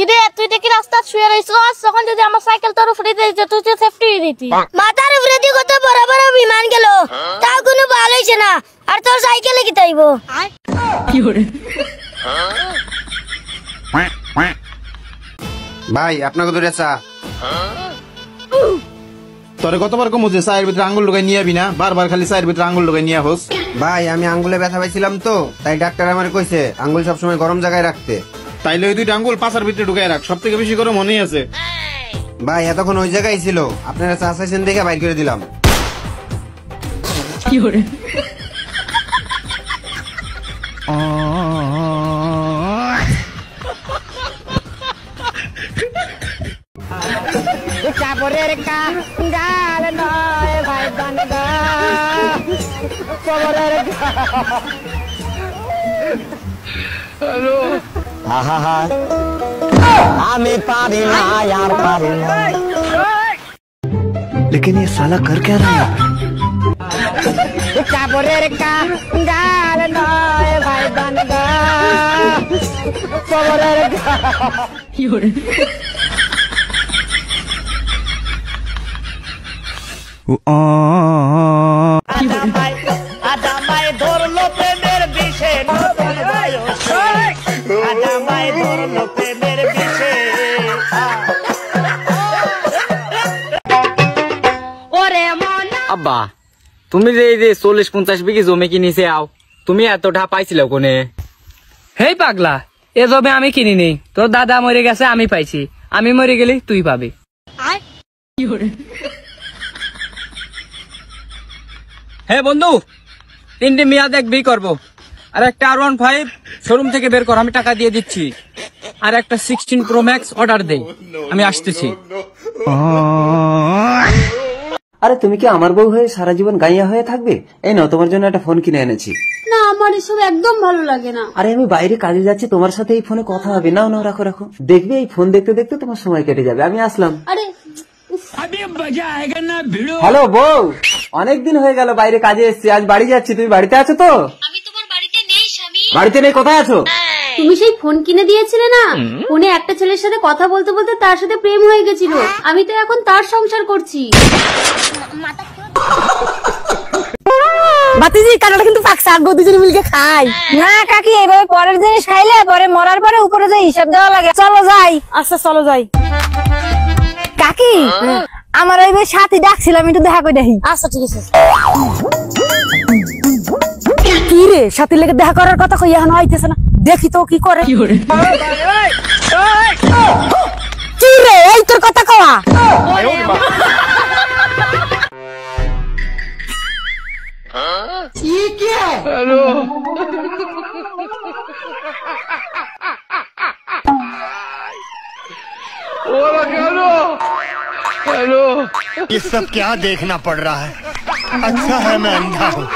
কিরে তুই দেখি রাস্তা শুয়ে রইছস, তখন যদি আমার সাইকেল তোর উপরে দিয়ে দিত তুই তো সেফটি দিতি। মাথার উপরে দিয়ে কত বড় বড় বিমান গেল, তা কোনো ভালো হইছে না। আর তোর সাইকেলে কি তাইবো? কি করে ভাই আপনাকে ধরে চা। তোরে কতবার কমু যে চায়ের ভিতরে আঙ্গুল ঢুকাই নিয়ে আবি না, বারবার খালি চায়ের ভিতরে আঙ্গুল ঢুকাই নিয়ে হোস। ভাই আমি আঙ্গুলে ব্যথা পাইছিলাম তো, তাই ডাক্তার আমার কইছে আঙ্গুল সবসময় গরম জায়গায় রাখতে। তাইলে ওই দুইটা আঙ্গুল পাছার ভিতরে ঢুকাই রাখ, সব থেকে বেশি গরম মনেই আছে। ভাই এতক্ষণ ওই জায়গায় ছিল, আপনারা চা চাইছেন দেখে বাইর করে দিলাম। কি করে চাপরের কাঙ্গাল নয় ভাই বান্দা, কবরের হ্যালো আহা আমি পারি না আর পারি না। लेकिन ये साला कर क्या रहा है? চাপরের কাঙ্গাল নয় ভাই বান্দা, কবরের কি করে আদামাই ধরলো প্রেমের বিষে, আদামাই ধরলো প্রেমের বিষে। আব্বা তুমি যে এই যে 40-50 বিঘি জমি কিনেছে আও, তুমি এতটা পাইছিল কোনে? হেই পাগলা, এ জমি আমি কিনি নেই, তোর দাদা মরে গেছে আমি পাইছি, আমি মরে গেলি তুই পাবি। কি করে হে বন্ধু, 3টে মেয়াদ এক বিয়ে করবো, আর একটা R15 শোরুম থেকে বের কর, আমি টাকা দিয়ে দিচ্ছি। আর একটা 16 Pro Max অর্ডার দে, আমি আসতেছি। আরে তুমি কি আমার বউ হয়ে সারা জীবন গাইয়া হয়ে থাকবে? এই নাও তোমার জন্য একটা ফোন কিনে এনেছি। না আমার এসব একদম ভালো লাগে না। আরে আমি বাইরে কাজে যাচ্ছি, তোমার সাথে এই ফোনে কথা হবে। নাও নাও রাখো রাখো, দেখবে এই ফোন দেখতে দেখতে তোমার সময় কেটে যাবে। আমি আসলাম। আরে হ্যালো বউ, অনেকদিন হয়ে গেল বাইরে কাজে এসেছি, আজ বাড়ি যাচ্ছি। তুমি বাড়িতে আছো তো? আমি তোমার বাড়িতে নেই স্বামী। বাড়িতে নেই? কোথায় আছো? তুমি সেই ফোন কিনে দিয়েছিলে না, ফোনে একটা ছেলের সাথে কথা বলতে বলতে তার সাথে প্রেম হয়ে গেছিল, আমি তো এখন তার সংসার করছি। বাতিজি কাটাটা কিন্তু পাকছে, আগে দুজনে মিলকে খাই না। কাকি এইভাবে পরের জিনিস খাইলে পরে মরার পরে উপরে যে হিসাব দেওয়া লাগে। চলো যাই। আচ্ছা চলো যাই। কাকি আমার ওই সাথী ডাকছিলাম, একটু দেখা করে দেখি। আচ্ছা ঠিক আছে। কি রে সাথী লেগে দেখা করার কথা কই এখন হইতেছে না, দেখি তো কি করে। কি করে কি রে এই তোর কথা কওয়া। ये सब क्या देखना पड़ रहा है? अच्छा है मैं अंधा हूँ।